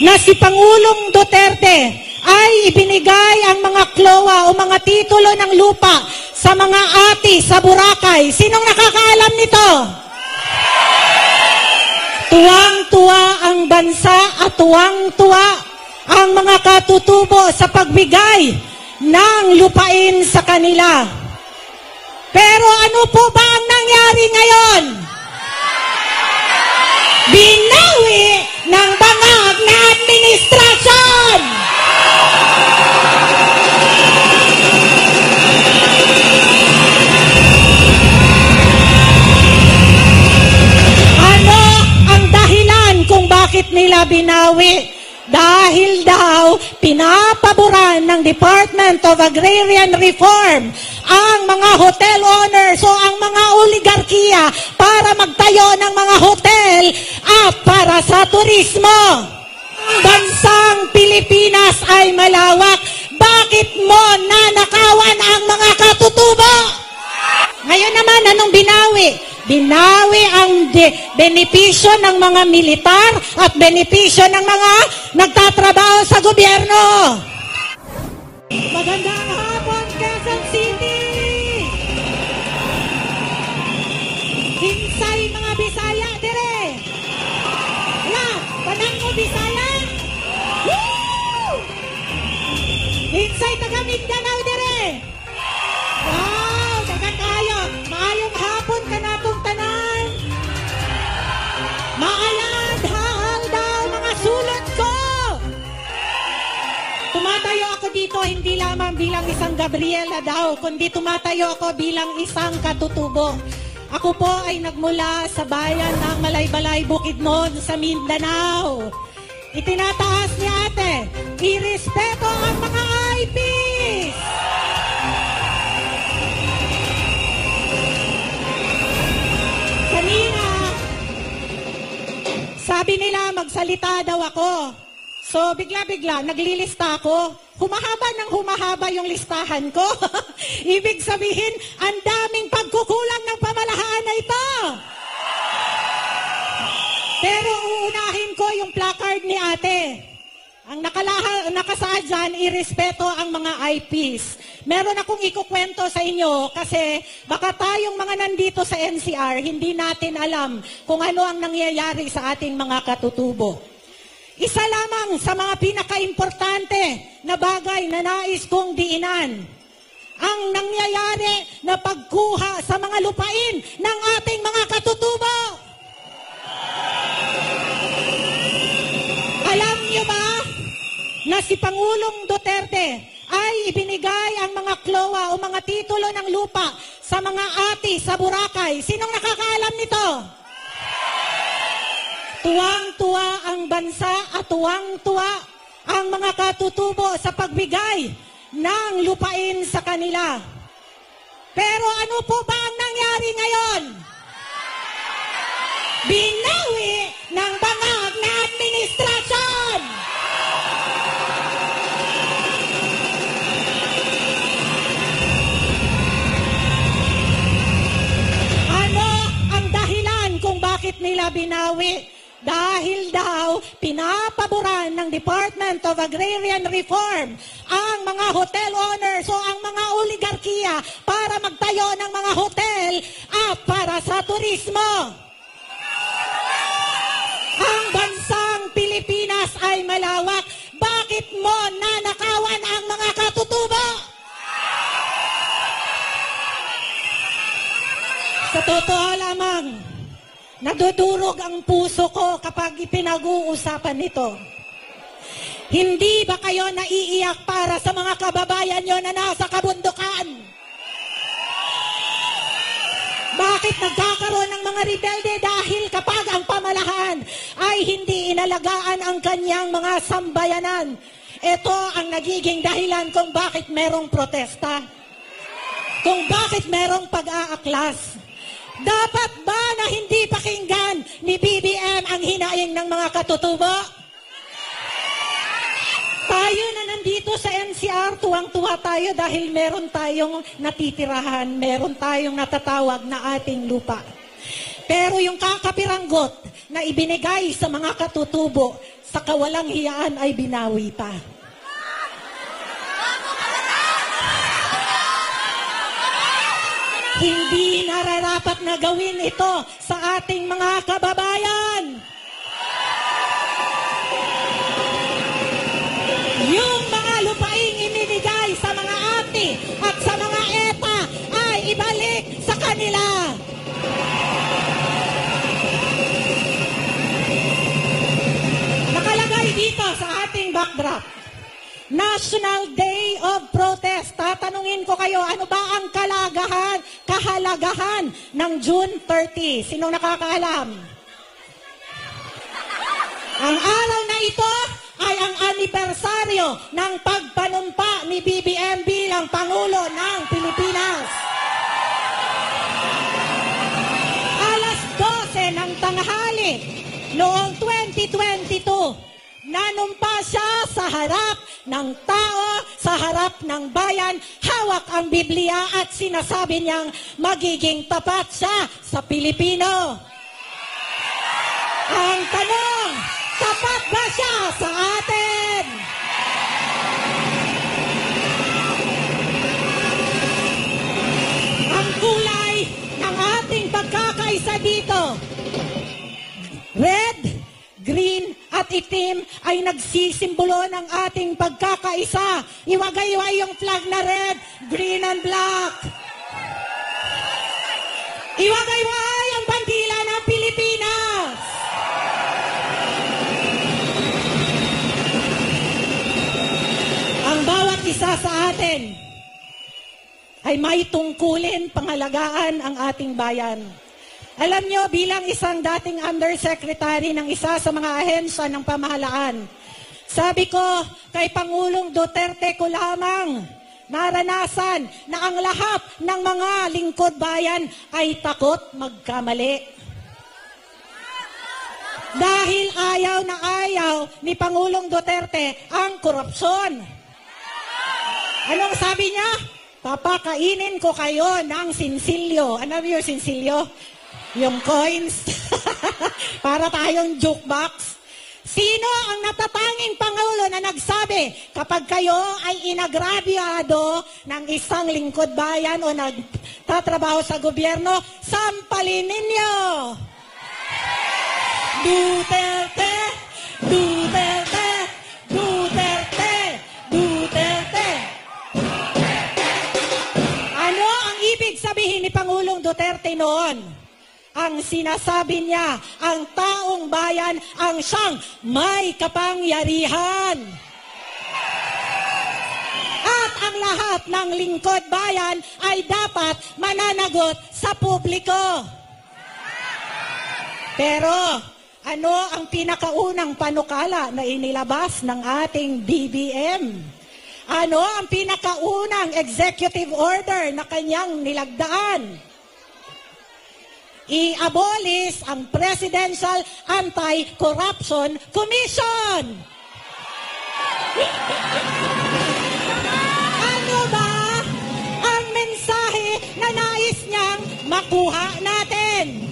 na si Pangulong Duterte ay ibinigay ang mga klowa o mga titulo ng lupa sa mga ati sa Boracay. Sinong nakakaalam nito? Tuwang-tuwa ang bansa at tuwang-tuwa ang mga katutubo sa pagbigay ng lupain sa kanila. Pero ano po ba ang nangyari ngayon? Binawi ng bangag na administrasyon! Ano ang dahilan kung bakit nila binawi? Dahil daw pinapaboran ng Department of Agrarian Reform ang mga hotel owners o ang mga oligarkiya para magtayo ng mga hotel at para sa turismo. Ang bansang Pilipinas ay malawak. Bakit mo nanakawan ang mga katutubo? Ngayon naman, anong binawi? Binawi ang benepisyo ng mga militar at benepisyo ng mga nagtatrabaho sa gobyerno. Magandang hapon, Quezon City! Hinsay mga Bisaya, dire! Wala, panang mo Bisaya? Woo! Hinsay taga Mindanao, dire! Wow, taga kayo! Maayong hapon ka na itong tanan! Maayan, hahal daw mga sulot ko! Tumatayo ako dito hindi lamang bilang isang Gabriela daw, kundi tumatayo ako bilang isang katutubo. Ako po ay nagmula sa bayan ng Malaybalay, Bukidnon sa Mindanao. Itinataas ni ate, irespeto ang mga IPs! Kanina, sabi nila magsalita daw ako. So, bigla-bigla, naglilista ako. Humahaba ng humahaba yung listahan ko. Ibig sabihin, ang daming pagkukulang ng pamahalaan na ito. Pero uunahin ko yung placard ni ate. Ang nakasaad dyan, irespeto ang mga IPs. Meron akong ikukwento sa inyo kasi baka tayong mga nandito sa NCR, hindi natin alam kung ano ang nangyayari sa ating mga katutubo. Isa lamang sa mga pinaka-importante na bagay na nais kong diinan, ang nangyayari na pagkuha sa mga lupain ng ating mga katutubo. Alam niyo ba na si Pangulong Duterte ay ibinigay ang mga klowa o mga titulo ng lupa sa mga ati sa Boracay? Sinong nakakaalam nito? Tuwang-tuwa ang bansa at tuwang-tuwa ang mga katutubo sa pagbigay ng lupain sa kanila. Pero ano po ba ang nangyari ngayon? Binawi ng bangag na administrasyon! Ano ang dahilan kung bakit nila binawi? Dahil daw pinapaboran ng Department of Agrarian Reform ang mga hotel owners o ang mga oligarkiya para magtayo ng mga hotel at para sa turismo. Ang bansang Pilipinas ay malawak. Bakit mo nanakawan ang mga katutubo? Sa totoo lamang, nadudurog ang puso ko kapag ipinag-uusapan nito. Hindi ba kayo naiiyak para sa mga kababayan nyo na nasa kabundukan? Bakit nagkakaroon ng mga rebelde? Dahil kapag ang pamahalaan ay hindi inalagaan ang kanyang mga sambayanan, ito ang nagiging dahilan kung bakit merong protesta, kung bakit merong pag-aaklas. Dapat ba na hindi pakinggan ni BBM ang hinaing ng mga katutubo? Tayo na nandito sa NCR, tuwang-tuwa tayo dahil meron tayong natitirahan, meron tayong natatawag na ating lupa. Pero yung kakapiranggot na ibinigay sa mga katutubo sa kawalang hiyaan ay binawi pa. Hindi nararapat na gawin ito sa ating mga kababayan. Yung mga lupaing ininigay sa mga ati at sa mga eta ay ibalik sa kanila. Nakalagay dito sa ating backdrop, National Day of Protest. Tatanungin ko kayo, ano ba ang kahalagahan ng June 30? Sino nakakaalam? Ang araw na ito ay ang anibersaryo ng pagpanumpa ni BBM bilang Pangulo ng Pilipinas. Alas 12 ng tanghali noong 2022, nanumpa siya sa harap ng tao, sa harap ng bayan, hawak ang Biblia at sinasabi niyang magiging tapat siya sa Pilipino. Ang tanong, tapat ba siya sa atin? Ang kulay ng ating pagkakaisa dito, red, green at itim ay nagsisimbolo ng ating pagkakaisa. Iwagayway yung flag na red, green and black. Iwagayway ang bandila ng Pilipinas. Ang bawat isa sa atin ay may tungkulin pangalagaan ang ating bayan. Alam nyo, bilang isang dating undersecretary ng isa sa mga ahensya ng pamahalaan, sabi ko kay Pangulong Duterte ko lamang naranasan na ang lahat ng mga lingkod bayan ay takot magkamali. Dahil ayaw na ayaw ni Pangulong Duterte ang korupsyon. Anong sabi niya? Papakainin ko kayo ng sinsilyo. Ano yung sinsilyo? Yung coins. Para tayong jukebox. Sino ang natatanging Pangulo na nagsabi kapag kayo ay inagrabyado ng isang lingkod bayan o nagtatrabaho sa gobyerno, sampalin ninyo? Duterte! Duterte! Duterte! Duterte! Ano ang ibig sabihin ni Pangulong Duterte noon? Ang sinasabi niya, ang taong bayan ang siyang may kapangyarihan. At ang lahat ng lingkod bayan ay dapat mananagot sa publiko. Pero ano ang pinakaunang panukala na inilabas ng ating BBM? Ano ang pinakaunang executive order na kanyang nilagdaan? I-abolish ang Presidential Anti-Corruption Commission. Ano ba ang mensahe na nais niyang makuha natin?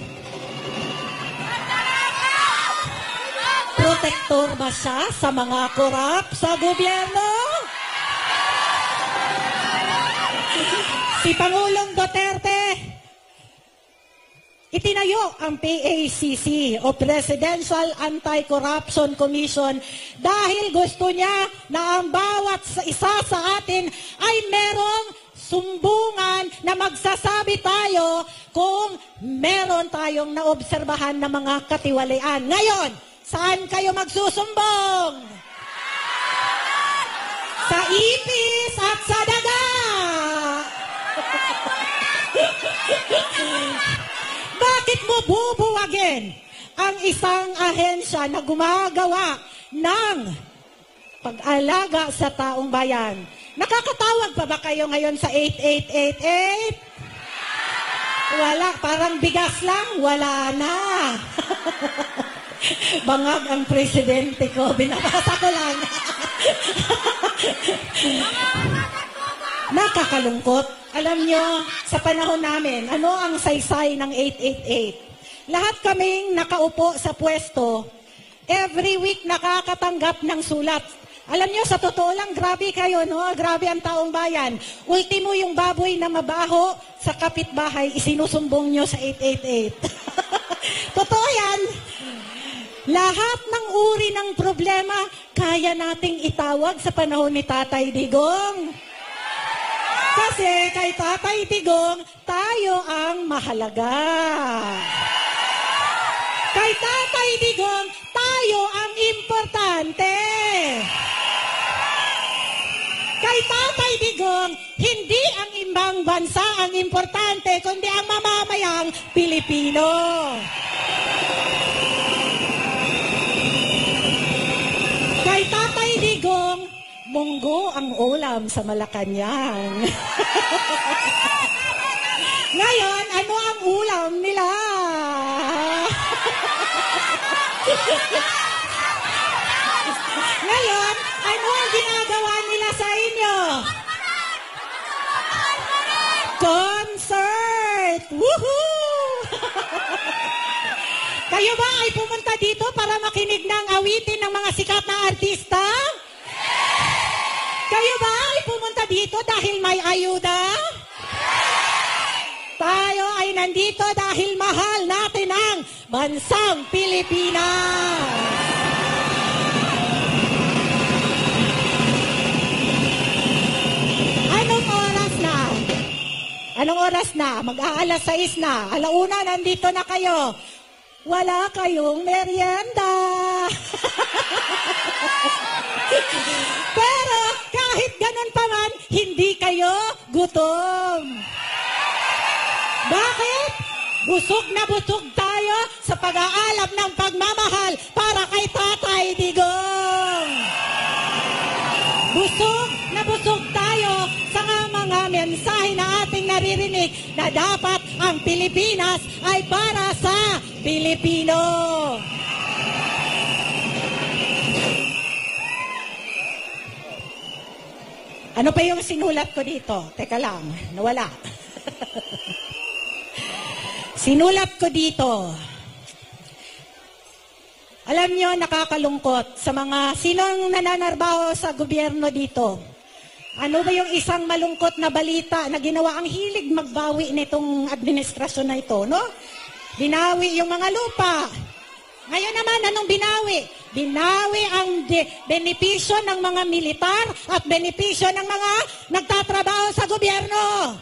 Protektor ba siya sa mga korap sa gobyerno? Si Pangulong Duterte, itinayo ang PACC o Presidential Anti-Corruption Commission dahil gusto niya na ang bawat isa sa atin ay merong sumbungan na magsasabi tayo kung meron tayong naobserbahan na mga katiwalian. Ngayon, saan kayo magsusumbong? Sa ipis at sa daga! Bakit mo bubuwagin ang isang ahensya na gumagawa ng pag-alaga sa taong bayan? Nakakatawag pa ba kayo ngayon sa 8888? Wala, parang bigas lang, wala na. Bangag ang presidente ko, binabasa ko lang. Nakakalungkot. Alam nyo, sa panahon namin, ano ang saysay ng 888? lahat kaming nakaupo sa pwesto, every week nakakatanggap ng sulat. Alam nyo, sa totoo lang, grabe kayo, no? Grabe ang taong bayan. Ultimo yung baboy na mabaho sa kapitbahay, isinusumbong nyo sa 888. Totoo yan. Lahat ng uri ng problema, kaya nating itawag sa panahon ni Tatay Digong. Kasi kay Tatay Digong, tayo ang mahalaga. Kay Tatay Digong, tayo ang importante. Kay Tatay Digong, hindi ang ibang bansa ang importante, kundi ang mamamayang Pilipino. Kay Tatay Digong, munggo ang ulam sa Malacanang. Ngayon, ano ang ulam nila? Ngayon, ano ang ginagawa nila sa inyo? Concert! Woohoo! Kayo ba ay pumunta dito para makinig ng awitin ng mga sikat na artista? Kayo ba ay pumunta dito dahil may ayuda? Tayo ay nandito dahil mahal natin ang bansang Pilipinas. Anong oras na? Anong oras na? Mag-aalas 6 na. Alauna, nandito na kayo. Wala kayong merienda. Pero kahit ganun pa man, hindi kayo gutom. Bakit? Busog na busog tayo sa pag-aalab ng pagmamahal para kay Tatay Digong. Busog na busog tayo sa mga mensahe na ating naririnig na dapat ang Pilipinas ay para sa Pilipino. Ano pa yung sinulat ko dito? Teka lang, nawala. Sinulat ko dito. Alam nyo, nakakalungkot sa mga sinong nananarbaho sa gobyerno dito. Ano ba yung isang malungkot na balita na ginawa ang hilig magbawi nitong administrasyon na ito, no? Binawi yung mga lupa. Ngayon naman, anong binawi? Binawi ang benepisyo ng mga militar at benepisyo ng mga nagtatrabaho sa gobyerno.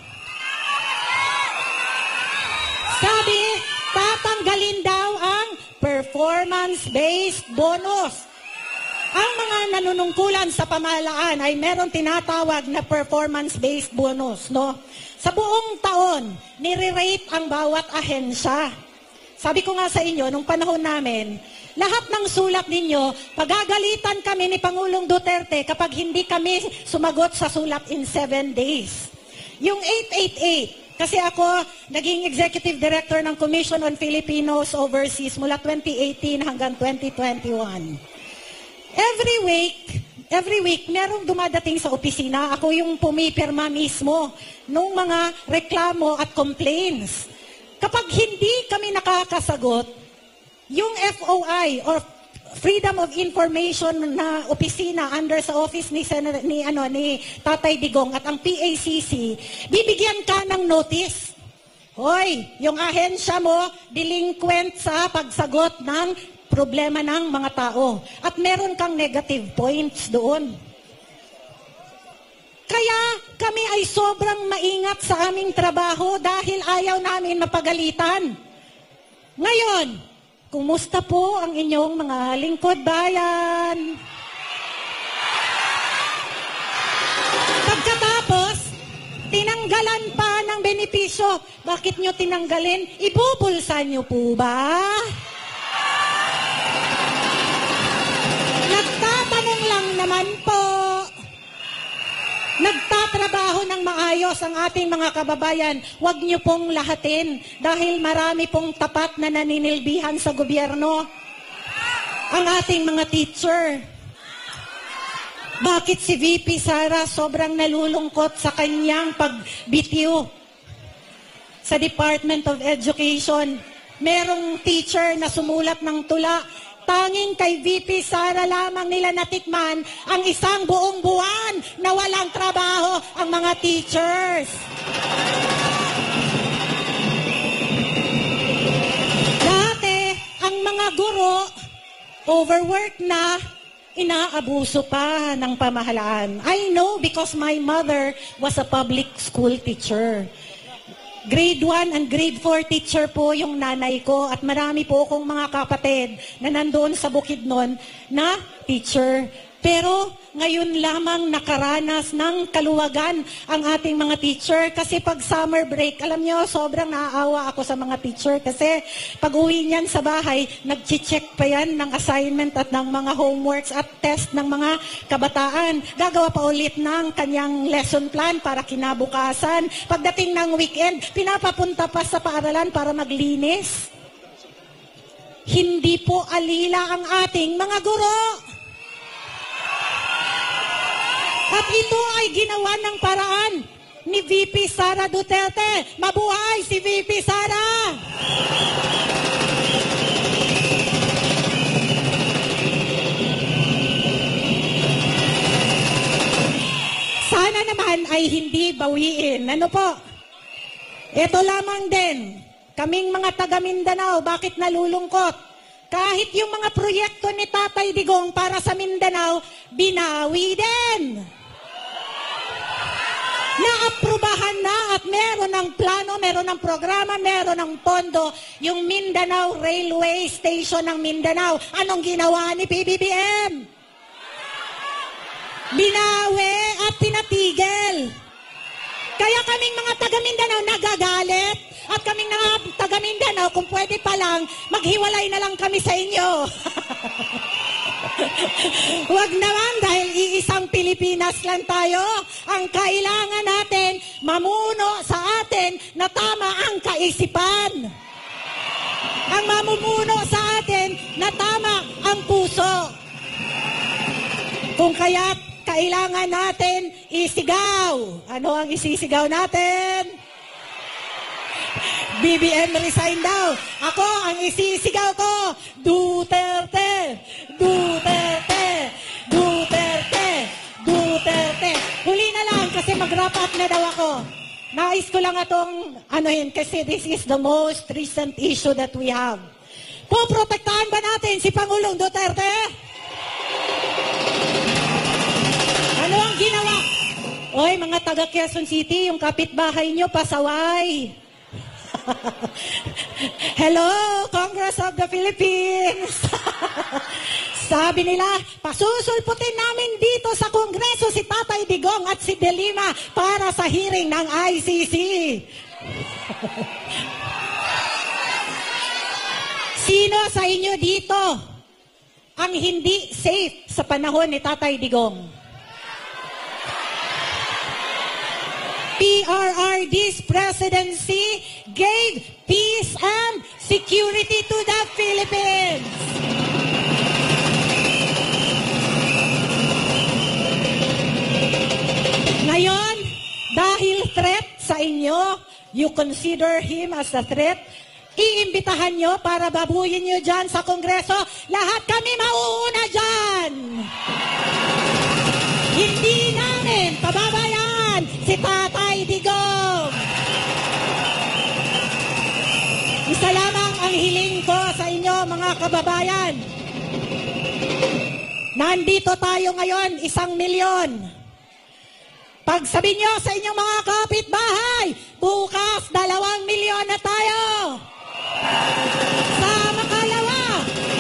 Sabi, tatanggalin daw ang performance-based bonus. Ang mga nanunungkulan sa pamahalaan ay meron tinatawag na performance-based bonus, no? Sa buong taon, nire-rate ang bawat ahensya. Sabi ko nga sa inyo, nung panahon namin, lahat ng sulat ninyo, pagagalitan kami ni Pangulong Duterte kapag hindi kami sumagot sa sulat in 7 days. Yung 888, kasi ako naging Executive Director ng Commission on Filipinos Overseas mula 2018 hanggang 2021. Every week, merong dumadating sa opisina. Ako yung pumipirma mismo nung mga reklamo at complaints. Kapag hindi kami nakakasagot, yung FOI or Freedom of Information na opisina under sa office ni Tatay Digong at ang PACC, bibigyan ka ng notice. Hoy, yung ahensya mo, delinquent sa pagsagot ng problema ng mga tao. At meron kang negative points doon. Kaya kami ay sobrang maingat sa aming trabaho dahil ayaw namin mapagalitan. Ngayon, kumusta po ang inyong mga lingkod bayan? Pagkatapos, tinanggalan pa ng benepisyo. Bakit nyo tinanggalin? Ibubulsa nyo po ba? Nagtatanong lang naman po. Nagtatrabaho ng maayos ang ating mga kababayan. Huwag niyo pong lahatin dahil marami pong tapat na naninilbihan sa gobyerno. Ang ating mga teacher. Bakit si VP Sara sobrang nalulungkot sa kanyang pagbitiw sa Department of Education? merong teacher na sumulat ng tula. Tanging kay VP Sara lamang nila natikman ang isang buong buwan na walang trabaho ang mga teachers. Dati, ang mga guro, overwork na, inaabuso pa ng pamahalaan. I know because my mother was a public school teacher. Grade 1 and grade 4 teacher po yung nanay ko at marami po akong mga kapatid na nandoon sa Bukidnon na teacher. Pero ngayon lamang nakaranas ng kaluwagan ang ating mga teacher kasi pag summer break, alam nyo, sobrang naaawa ako sa mga teacher kasi pag uwi niyan sa bahay, nag-check pa yan ng assignment at ng mga homeworks at test ng mga kabataan. Gagawa pa ulit ng kanyang lesson plan para kinabukasan. Pagdating ng weekend, pinapapunta pa sa paaralan para maglinis. Hindi po alila ang ating mga guro. At ito ay ginawa ng paraan ni VP Sara Duterte. Mabuhay si VP Sara! Sana naman ay hindi bawiin. Ano po? Ito lamang din. Kaming mga taga Mindanao, bakit nalulungkot? Kahit yung mga proyekto ni Tatay Digong para sa Mindanao, binawi din. Naaprubahan na at meron ng plano, meron ng programa, meron ng pondo, yung Mindanao Railway Station ng Mindanao. Anong ginawa ni PBBM? Binawi at pinatigil. Kaya kaming mga taga Mindanao nagagalit at kaming mga taga Mindanao, kung pwede pa lang, maghiwalay na lang kami sa inyo. Huwag naman dahil iisang Pilipinas lang tayo. Ang kailangan natin, mamuno sa atin na tama ang kaisipan. Ang mamumuno sa atin na tama ang puso. Kung kaya't kailangan natin isigaw. Ano ang isisigaw natin? BBM resign daw. Ako, ang isisigaw ko, Duterte! Duterte! Duterte! Duterte! Huli na lang kasi mag-wrap up na daw ako. Nais ko lang itong anuhin kasi this is the most recent issue that we have. Poprotektahan ba natin si Pangulong Duterte? Ano ang ginawa? Oy, mga taga Quezon City, yung kapitbahay nyo, pasaway. Hello, Congress of the Philippines. Sabi nila, pasusulputin namin dito sa Kongreso si Tatay Digong at si De Lima para sa hearing ng ICC. Sino sa inyo dito ang hindi safe sa panahon ni Tatay Digong? PRRD's presidency gave peace and security to the Philippines. Ngayon, dahil threat sa inyo, you consider him as a threat, iimbitahan nyo para babuyin nyo dyan sa Kongreso, lahat kami mauuna dyan. Hindi namin pababayaan si Tatay Digong. Isa lamang ang hiling ko sa inyo, mga kababayan. Nandito tayo ngayon, 1 milyon. Pagsabi nyo sa inyong mga kapitbahay, bukas 2 milyon na tayo. Sa makalawa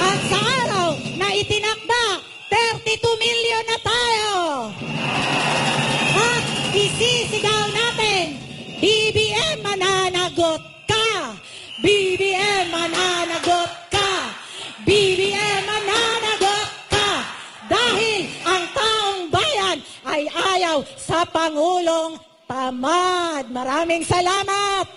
at sa araw na itinakda, 32 milyon na tayo. At isisigaw natin, BBM mananagot ka! BBM mananagot ka! BBM mananagot ka! Dahil ang taong bayan ay ayaw sa Pangulong tamad. Maraming salamat!